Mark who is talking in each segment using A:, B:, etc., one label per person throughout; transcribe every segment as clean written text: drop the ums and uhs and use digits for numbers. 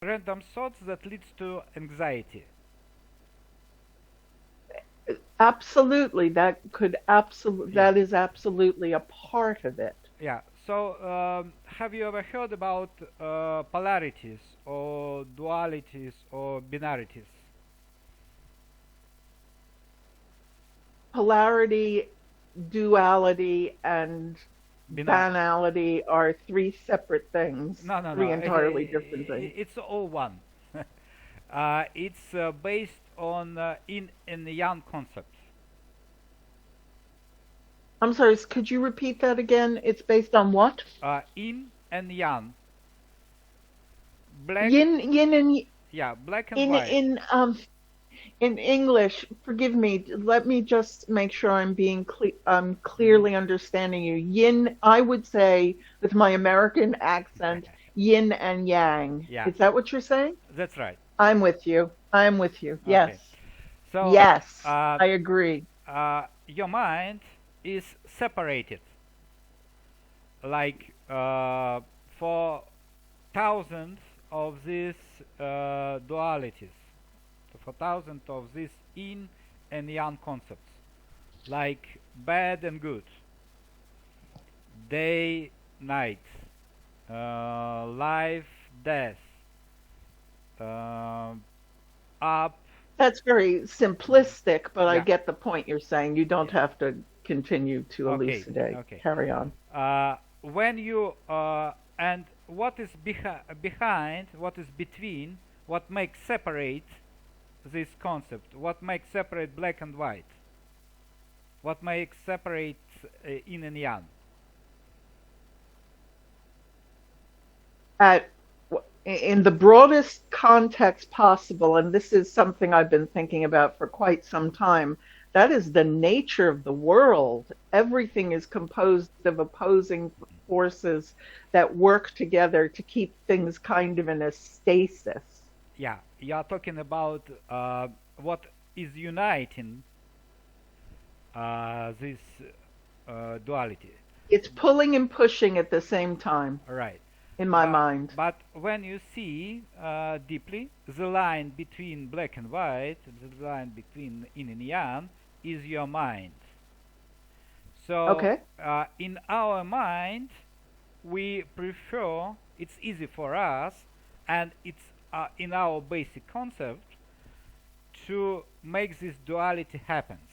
A: random thoughts that leads to anxiety.
B: Absolutely, that could absolutely,
A: Yeah,
B: that is absolutely a part of it.
A: yeah. So, have you ever heard about polarities or dualities or binarities?
B: Polarity, duality, and
A: Binar.
B: banality are three separate things,
A: No, no,
B: three
A: no.
B: entirely different things.
A: It's all one. It's based on yin and yang concepts.
B: I'm sorry, could you repeat that again? It's based on what?
A: Yin and yang, black,
B: Yin and
A: yeah, black and
B: in
A: white.
B: in um in English. Forgive me. Let me just make sure I'm being
A: Hmm.
B: clearly understanding you. Yin, I would say with my American accent, yin and yang.
A: Yeah,
B: Is that what you're saying?
A: that's right.
B: I'm with you. I'm with you. Yes.
A: Okay. So,
B: Yes, I agree.
A: your mind is separated, like for thousands of these dualities, for thousands of these yin and yang concepts, like bad and good, day, night, life, death, uh, up,
B: That's very simplistic, but I
A: yeah,
B: get the point you're saying. You don't
A: yeah.
B: have to continue to
A: Okay,
B: elucidate.
A: okay.
B: Carry on.
A: When you and what is behind, what is between, what makes separate this concept, what makes separate black and white, what makes separate yin and yang.
B: At in the broadest context possible, and this is something I've been thinking about for quite some time, that is the nature of the world. Everything is composed of opposing forces that work together to keep things kind of in a stasis.
A: Yeah, you are talking about what is uniting this duality.
B: It's pulling and pushing at the same time,
A: Right.
B: in my mind.
A: But when you see deeply, the line between black and white, the line between yin and yang, is your mind. So
B: Okay.
A: in our mind, we prefer, it's easy for us, and it's in our basic concept to make this duality happens.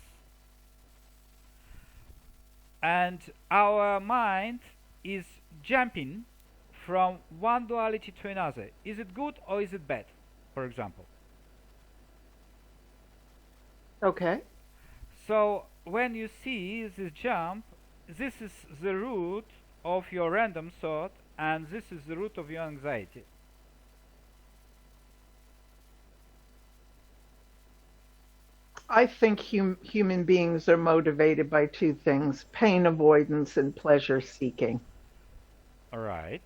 A: And our mind is jumping from one duality to another. Is it good or is it bad, for example?
B: Okay.
A: So when you see this jump, this is the root of your random thought, and this is the root of your anxiety.
B: I think human beings are motivated by two things: pain avoidance and pleasure seeking.
A: All right.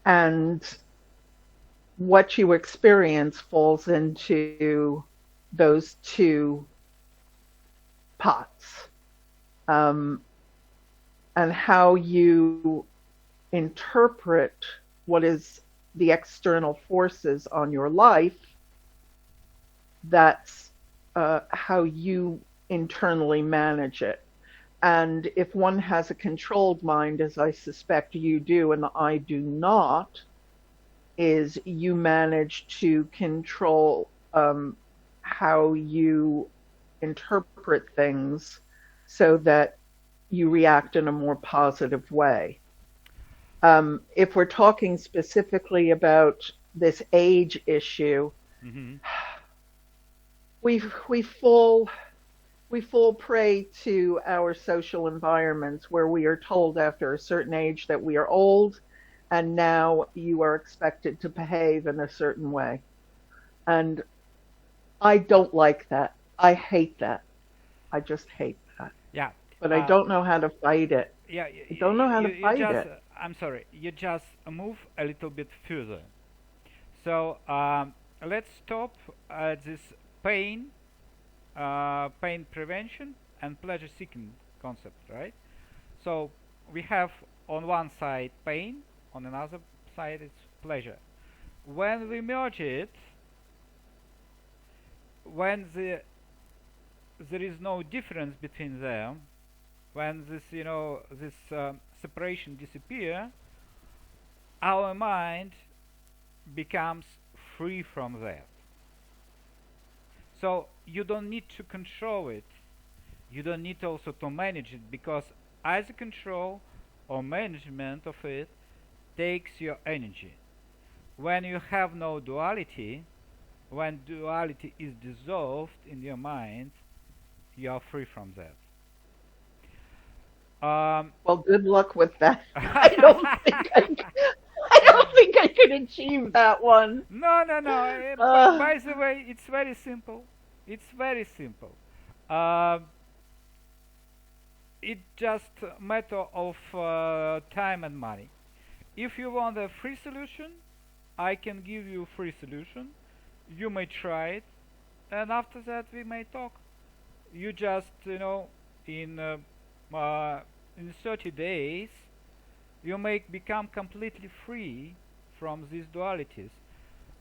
B: And what you experience falls into those two pots. Um, and how you interpret what is the external forces on your life, that's how you internally manage it. And if one has a controlled mind, as I suspect you do and I do not, is you manage to control how you interpret things so that you react in a more positive way. If we're talking specifically about this age issue,
A: Mm-hmm.
B: we we fall we fall prey to our social environments where we are told after a certain age that we are old, and now you are expected to behave in a certain way. And I don't like that. I hate that. I just hate that.
A: Yeah.
B: But I
A: Uh,
B: don't know how to fight it.
A: yeah.
B: I don't know how to
A: You
B: fight
A: just.
B: it.
A: I'm sorry. You just move a little bit further. So let's stop at this pain, pain prevention, and pleasure seeking concept, right? So we have on one side pain, on another side it's pleasure. when we merge it, when there is no difference between them, when this separation disappear, our mind becomes free from that. So you don't need to control it. You don't need also to manage it, because either control or management of it takes your energy. When you have no duality, when duality is dissolved in your mind, you are free from that.
B: Well, good luck with that. I don't think I could achieve that one.
A: No. By the way, it's very simple. It's very simple. It's just a matter of time and money. If you want a free solution, I can give you a free solution. You may try it, and after that we may talk. You just, in 30 days, you may become completely free from these dualities,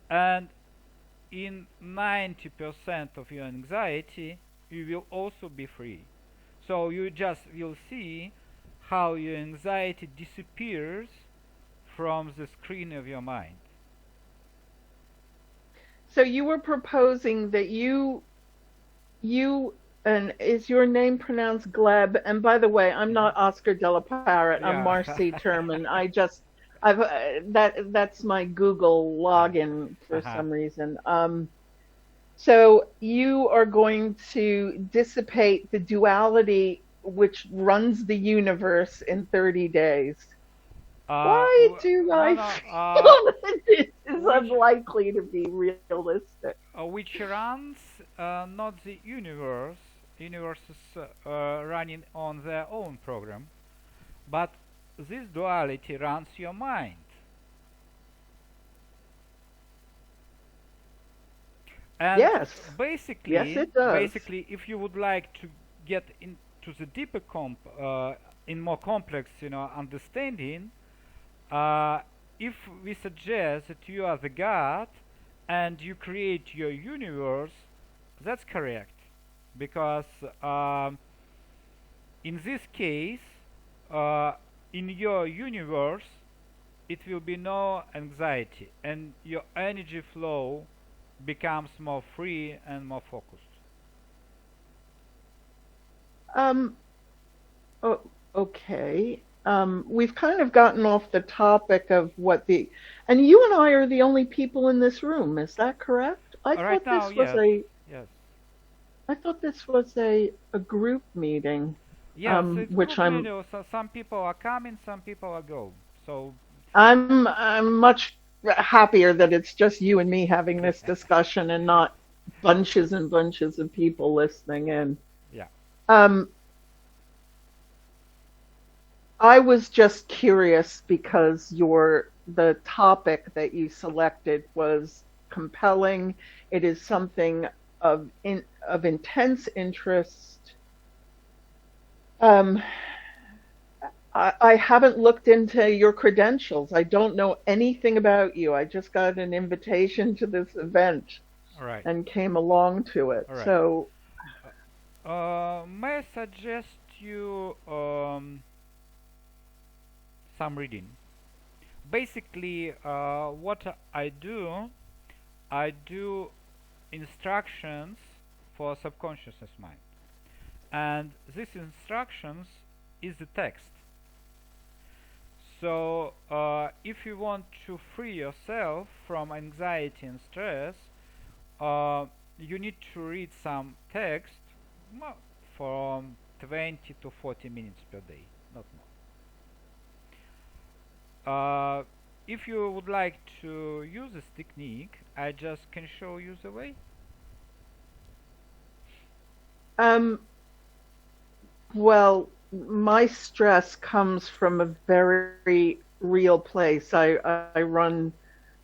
A: and in 90% of your anxiety, you will also be free. So you just will see how your anxiety disappears from the screen of your mind.
B: So you were proposing that you and is your name pronounced Gleb? And by the way, I'm not Oscar de la Parrot. I'm Marcy Terman. That's my Google login for some reason. So you are going to dissipate the duality which runs the universe in 30 days. Why do I feel that this is unlikely to be realistic?
A: Which runs not the universe. Universe is running on their own program, but this duality runs your mind. And
B: yes,
A: basically,
B: yes, it does.
A: Basically, if you would like to get into the deeper in more complex, understanding, if we suggest that you are the God and you create your universe, that's correct, because in this case, in your universe, it will be no anxiety, and your energy flow becomes more free and more focused.
B: Oh, okay. We've kind of gotten off the topic of and you and I are the only people in this room. Is that correct? I thought this was a group meeting.
A: Yes, which so some people are coming, some people are going. So
B: I'm much happier that it's just you and me having this discussion and not bunches and bunches of people listening in.
A: Yeah.
B: I was just curious because the topic that you selected was compelling. It is something of intense interest. I haven't looked into your credentials. I don't know anything about you. I just got an invitation to this event and came along to it.
A: Right.
B: So,
A: may I suggest you some reading? Basically, what I do instructions for subconsciousness mind, and these instructions is the text. So if you want to free yourself from anxiety and stress, you need to read some text from 20 to 40 minutes per day, not more. If you would like to use this technique, I just can show you the way.
B: Well, my stress comes from a very real place. I run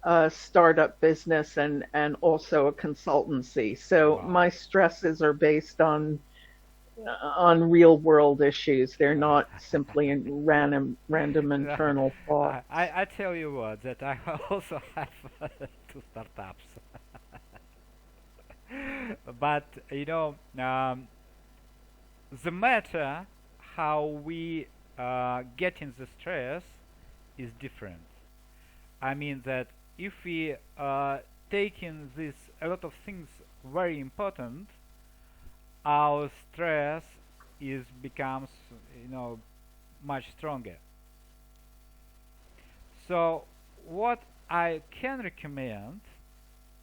B: a startup business and also a consultancy. So my stresses are based on on real world issues. They're not simply in random internal thoughts.
A: I tell you what, that I also have two startups. But the matter how we get in the stress is different. I mean that if we take in this a lot of things very important, our stress is becomes much stronger. So what I can recommend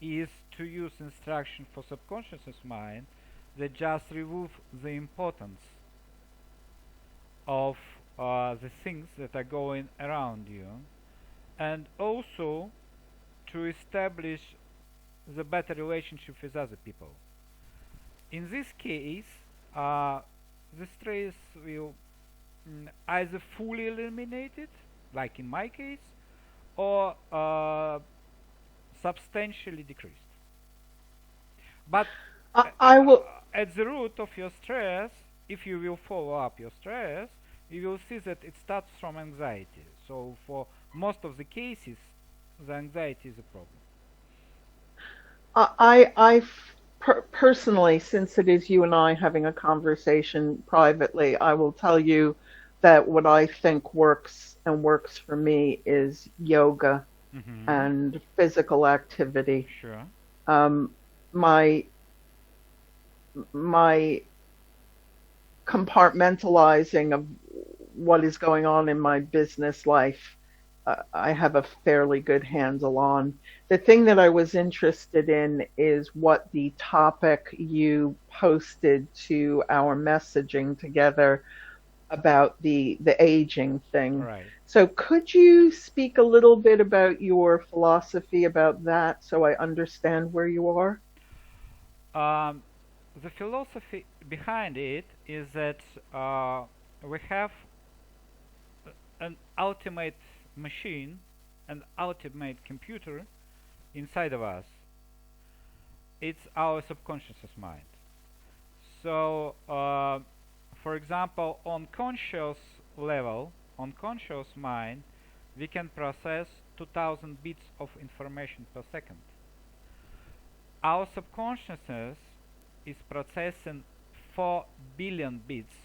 A: is to use instruction for subconscious mind that just remove the importance of the things that are going around you, and also to establish the better relationship with other people. In this case, the stress will either fully eliminated, like in my case, or substantially decreased. But
B: I will.
A: at the root of your stress, if you will follow up your stress, you will see that it starts from anxiety. So for most of the cases, the anxiety is a problem.
B: Personally, since it is you and I having a conversation privately, I will tell you that what I think works for me is yoga and physical activity.
A: Sure.
B: My my compartmentalizing of what is going on in my business life, I have a fairly good handle on. The thing that I was interested in is what the topic you posted to our messaging together about the aging thing.
A: Right.
B: So could you speak a little bit about your philosophy about that so I understand where you are?
A: The philosophy behind it is that we have an ultimate machine, an ultimate computer inside of us. It's our subconscious mind. So, for example, on conscious level, on conscious mind, we can process 2000 bits of information per second. Our subconsciousness is processing 4 billion bits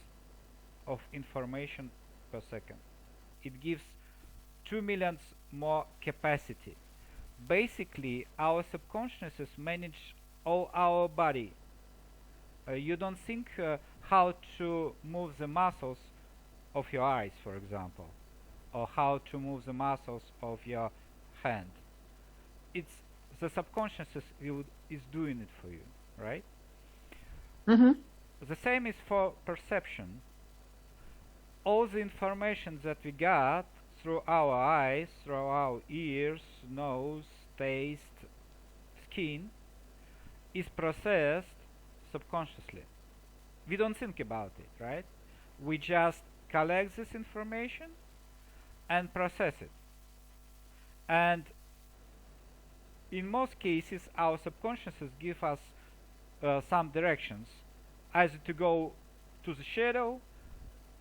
A: of information per second. It gives 2 million more capacity. Basically, our subconsciousness manage all our body. You don't think how to move the muscles of your eyes, for example, or how to move the muscles of your hand. It's the subconscious is doing it for you, right?
B: Mm-hmm.
A: The same is for perception. All the information that we got through our eyes, through our ears, nose, taste, skin, is processed subconsciously. We don't think about it, right? We just collect this information and process it. And in most cases, our subconsciouses give us some directions, either to go to the shadow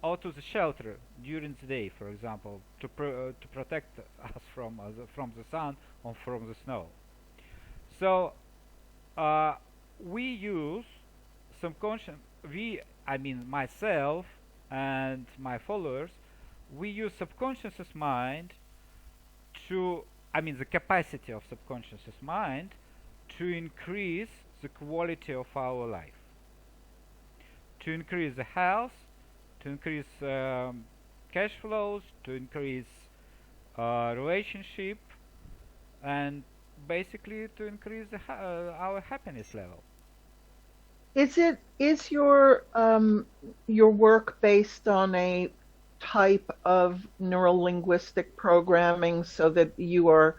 A: or to the shelter during the day, for example, to protect us from the sun or from the snow. So we use subconscious. I mean myself and my followers, we use subconscious mind to, I mean the capacity of subconscious mind to increase the quality of our life, to increase the health, to increase cash flows, to increase relationship, and basically to increase our happiness level.
B: Is your work based on a type of neural linguistic programming so that you are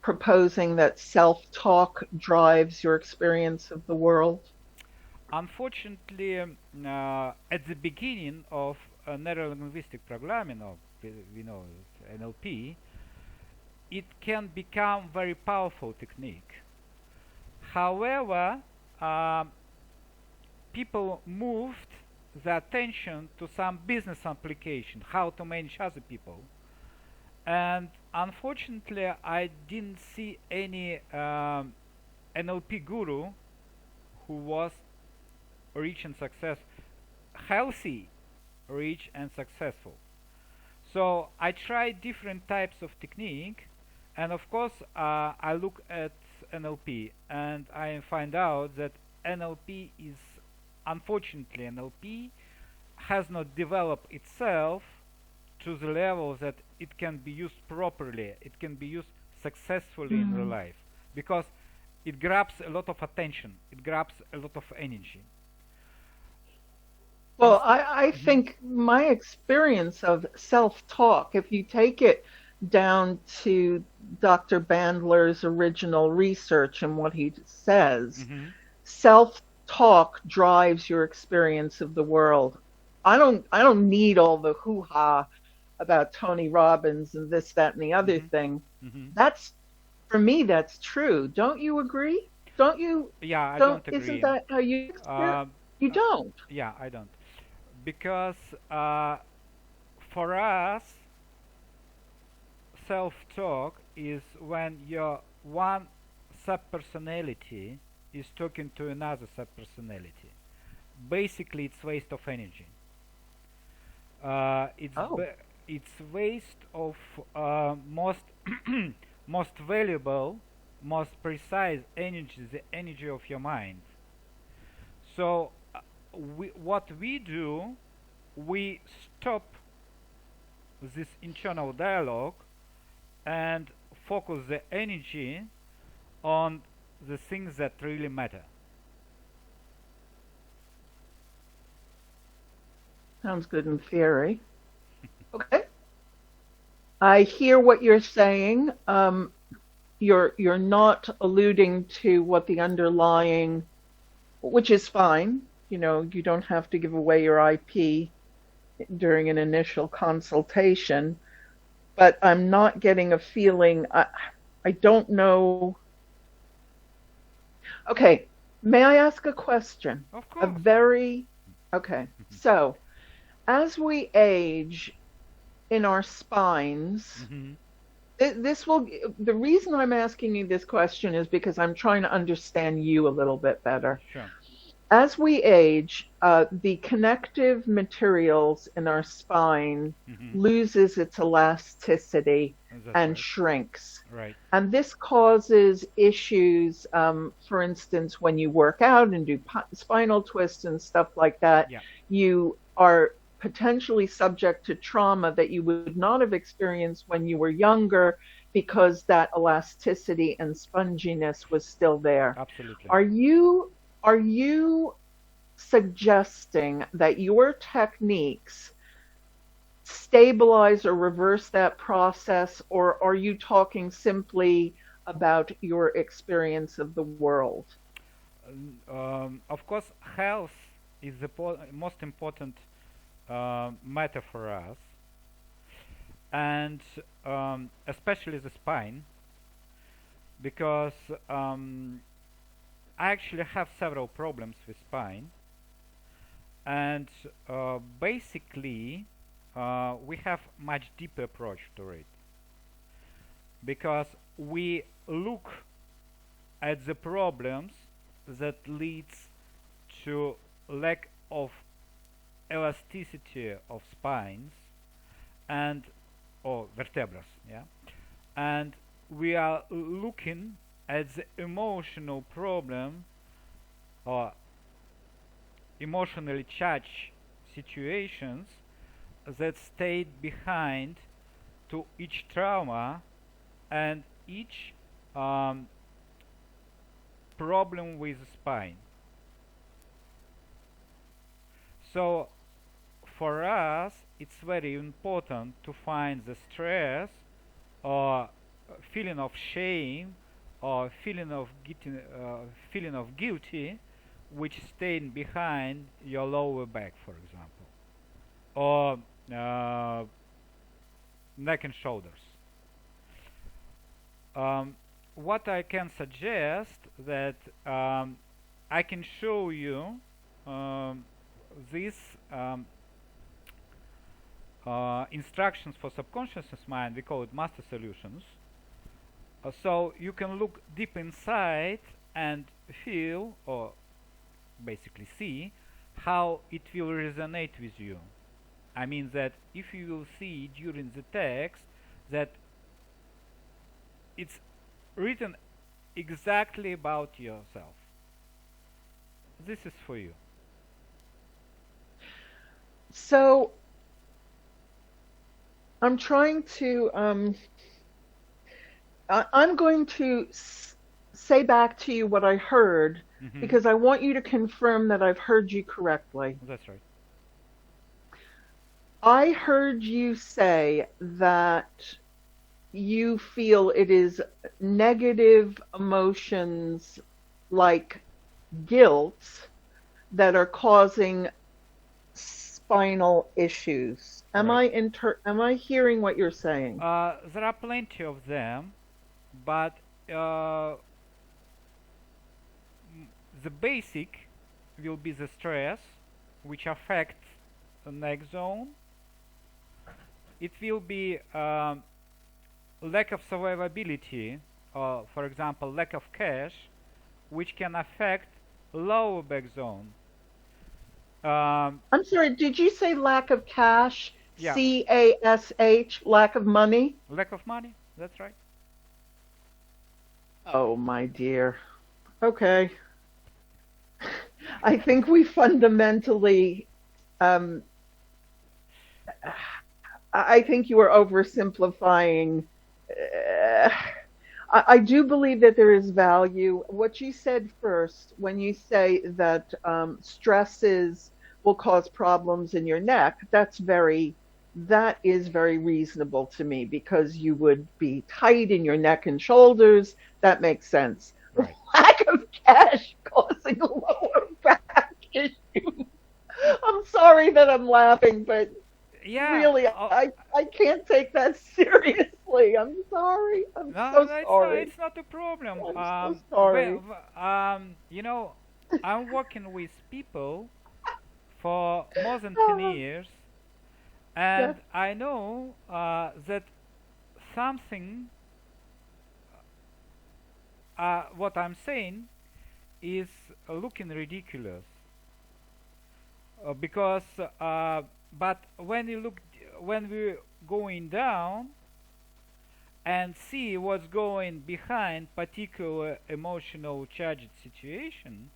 B: proposing that self-talk drives your experience of the world?
A: Unfortunately, at the beginning of Neural Linguistic Programming, or we know NLP, it can become very powerful technique. However, people moved the attention to some business application, how to manage other people. And unfortunately, I didn't see any NLP guru who was rich and healthy, rich and successful. So I tried different types of technique, and of course I look at NLP and I find out that unfortunately NLP has not developed itself to the level that it can be used properly, it can be used successfully in real life, because it grabs a lot of attention, it grabs a lot of energy.
B: Well, I think my experience of self-talk, if you take it down to Dr. Bandler's original research and what he says, self-talk drives your experience of the world. I don't need all the hoo-ha about Tony Robbins and this, that, and the other thing. That's, for me, that's true. Don't you agree? Don't you?
A: Yeah, I don't agree.
B: Isn't that how you experience? You don't?
A: Yeah, I don't. Because for us, self-talk is when your one sub-personality is talking to another sub-personality. Basically, it's waste of energy. It's waste of most most valuable, most precise energy, the energy of your mind. So what we do, we stop this internal dialogue and focus the energy on the things that really matter.
B: Sounds good in theory. Okay. I hear what you're saying. You're not alluding to what the underlying, which is fine. You know, you don't have to give away your IP during an initial consultation, but I'm not getting a feeling. I don't know. Okay, may I ask a question?
A: Of course.
B: Okay. So, as we age in our spines, the reason I'm asking you this question is because I'm trying to understand you a little bit better.
A: Sure.
B: As we age, the connective materials in our spine loses its elasticity and shrinks.
A: Right.
B: And this causes issues, for instance, when you work out and do spinal twists and stuff like that, you are potentially subject to trauma that you would not have experienced when you were younger because that elasticity and sponginess was still there.
A: Absolutely.
B: Are you suggesting that your techniques stabilize or reverse that process, or are you talking simply about your experience of the world?
A: Of course, health is the most important matter for us, and especially the spine, because I actually have several problems with spine, and basically we have much deeper approach to it, because we look at the problems that leads to lack of elasticity of spines and or vertebrae, and we are looking at the emotional problem or emotionally charged situations that stayed behind to each trauma and each problem with the spine. So for us, it's very important to find the stress or feeling of shame or feeling of guilty which stayed behind your lower back, for example, or neck and shoulders. What I can suggest that I can show you um, these instructions for subconscious mind, we call it master solutions. So you can look deep inside and feel, or basically see, how it will resonate with you. I mean that if you will see during the text that it's written exactly about yourself, this is for you.
B: So I'm trying to, I'm going to say back to you what I heard because I want you to confirm that I've heard you correctly.
A: That's right.
B: I heard you say that you feel it is negative emotions like guilt that are causing spinal issues. Am
A: Right.
B: am I hearing what you're saying?
A: There are plenty of them, but the basic will be the stress, which affects the neck zone. It will be lack of survivability, for example, lack of cash, which can affect lower back zone.
B: I'm sorry, did you say lack of cash?
A: Yeah,
B: CASH, lack of money?
A: lack of money. That's right.
B: Oh, my dear. Okay. I think we fundamentally, um, I think you are oversimplifying. Uh, I do believe that there is value. What you said first, when you say that stresses will cause problems in your neck, that is very reasonable to me because you would be tight in your neck and shoulders. That makes sense.
A: Right.
B: Lack of cash causing a lower back issue. I'm sorry that I'm laughing, but
A: Yeah.
B: really, I can't take that seriously. I'm sorry. I'm
A: No,
B: so
A: no,
B: sorry.
A: it's not a problem.
B: I'm so sorry.
A: You know, I'm working with people for more than 10
B: Ah,
A: years,
B: yes,
A: and I know that something, what I'm saying, is looking ridiculous. Because, but when we're going down and see what's going behind particular emotional charged situation,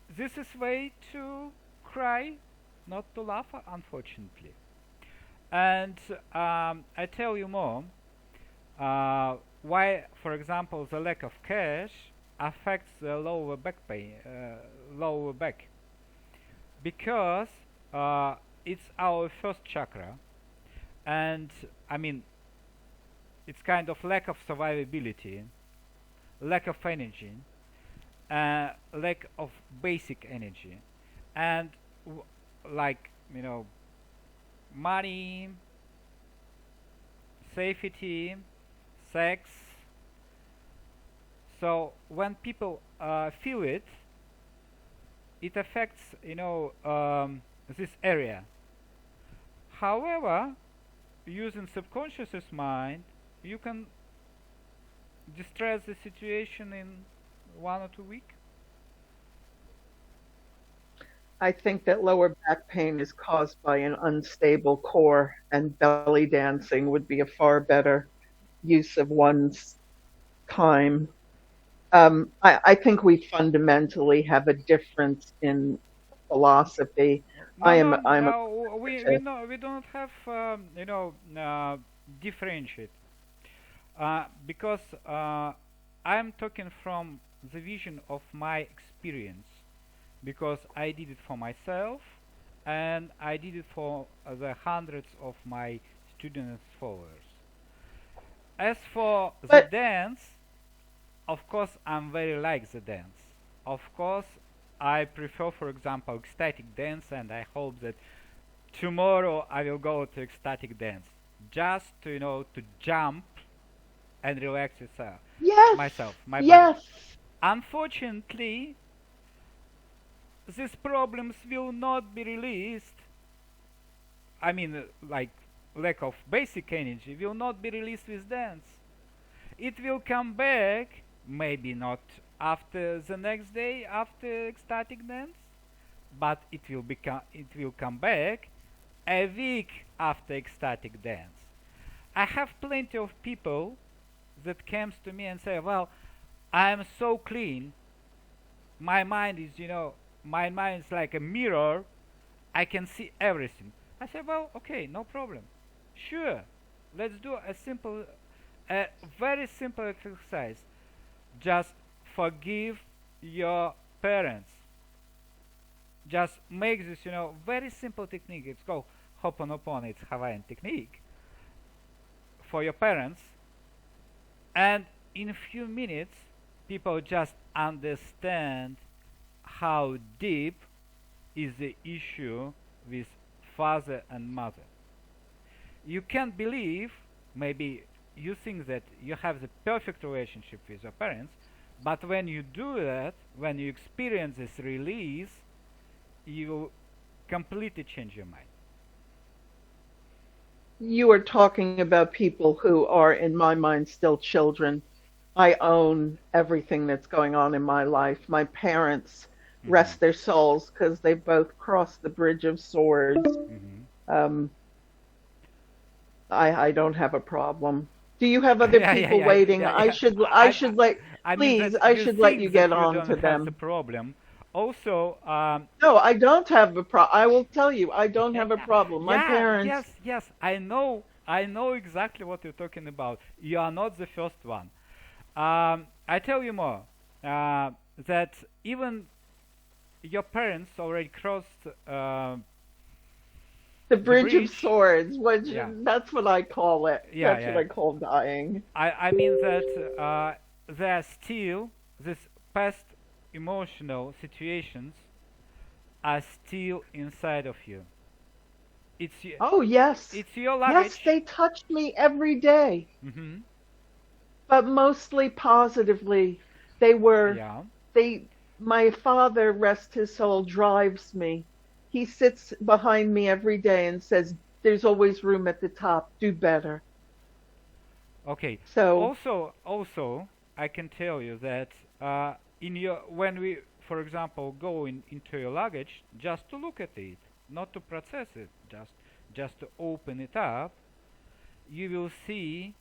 A: this is way to cry, not to laugh, unfortunately. And I tell you more. Why, for example, the lack of cash affects the lower back pain, lower back, because it's our first chakra, and I mean it's kind of lack of survivability, lack of energy, lack of basic energy, and like money, safety, sex. So when people feel it, it affects this area. However, using subconscious mind, you can distress the situation in 1 or 2 weeks.
B: I think that lower back pain is caused by an unstable core, and belly dancing would be a far better use of one's time. I think we fundamentally have a difference in philosophy.
A: No, no,
B: I'm a
A: we no, we don't have differentiate, because I'm talking from the vision of my experience, because I did it for myself and I did it for the hundreds of my students followers. As for the
B: but
A: dance, of course I'm very like the dance. Of course I prefer, for example, ecstatic dance, and I hope that tomorrow I will go to ecstatic dance just to to jump and relax
B: yes,
A: myself, my body.
B: yes.
A: Unfortunately, these problems will not be released. I mean, like lack of basic energy will not be released with dance. It will come back, maybe not after the next day after ecstatic dance, but it will come back a week after ecstatic dance. I have plenty of people that comes to me and say, "Well, I am so clean. My mind is, my mind is like a mirror. I can see everything." I say, "Well, okay, no problem. Sure, let's do a very simple exercise. Just forgive your parents. Just make this, very simple technique. It's called Hoppoonooppoonno. It's Hawaiian technique for your parents. And in a few minutes, people just understand how deep is the issue with father and mother. You can't believe, maybe you think that you have the perfect relationship with your parents, but when you do that, when you experience this release, you completely change your mind.
B: You are talking about people who are, in my mind, still children. I own everything that's going on in my life. My parents, rest their souls, because they both crossed the bridge of swords. I don't have a problem. Do you have other people waiting? I should let you get on to them.
A: The problem. Also,
B: no, I don't have a problem. I will tell you, I don't have a problem. My parents.
A: Yes, I know exactly what you're talking about. You are not the first one. I tell you more. That even your parents already crossed
B: the bridge of swords. That's what I call it. That's what I call dying.
A: I mean that there are still these past emotional situations are still inside of you.
B: Oh yes.
A: It's your luggage.
B: Yes, they touch me every day. But mostly positively. My father, rest his soul, drives me. He sits behind me every day and says, "There's always room at the top. Do better."
A: Okay.
B: So
A: also, I can tell you that when we, for example, go into your luggage, just to look at it, not to process it, just to open it up, you will see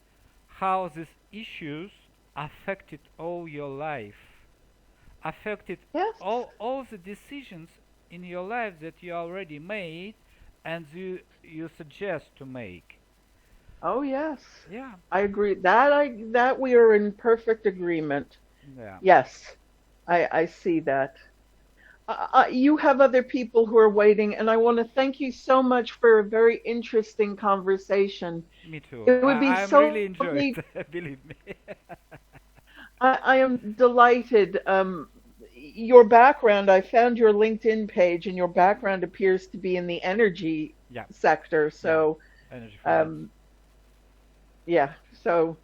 A: how these issues affected all your life, affected all the decisions in your life that you already made and you suggest to make.
B: Oh yes.
A: Yeah.
B: I agree. That we are in perfect agreement.
A: Yeah.
B: Yes. I see that. You have other people who are waiting, and I want to thank you so much for a very interesting conversation.
A: Me too.
B: It would be
A: I'm
B: so
A: really enjoyed it, believe me.
B: I am delighted. Your background, I found your LinkedIn page, and your background appears to be in the energy sector. So, so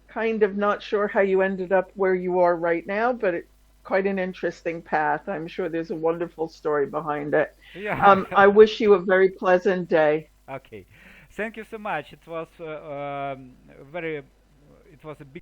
B: kind of not sure how you ended up where you are right now, but quite an interesting path. I'm sure there's a wonderful story behind it.
A: Yeah.
B: I wish you a very pleasant day.
A: Okay. Thank you so much. It was a big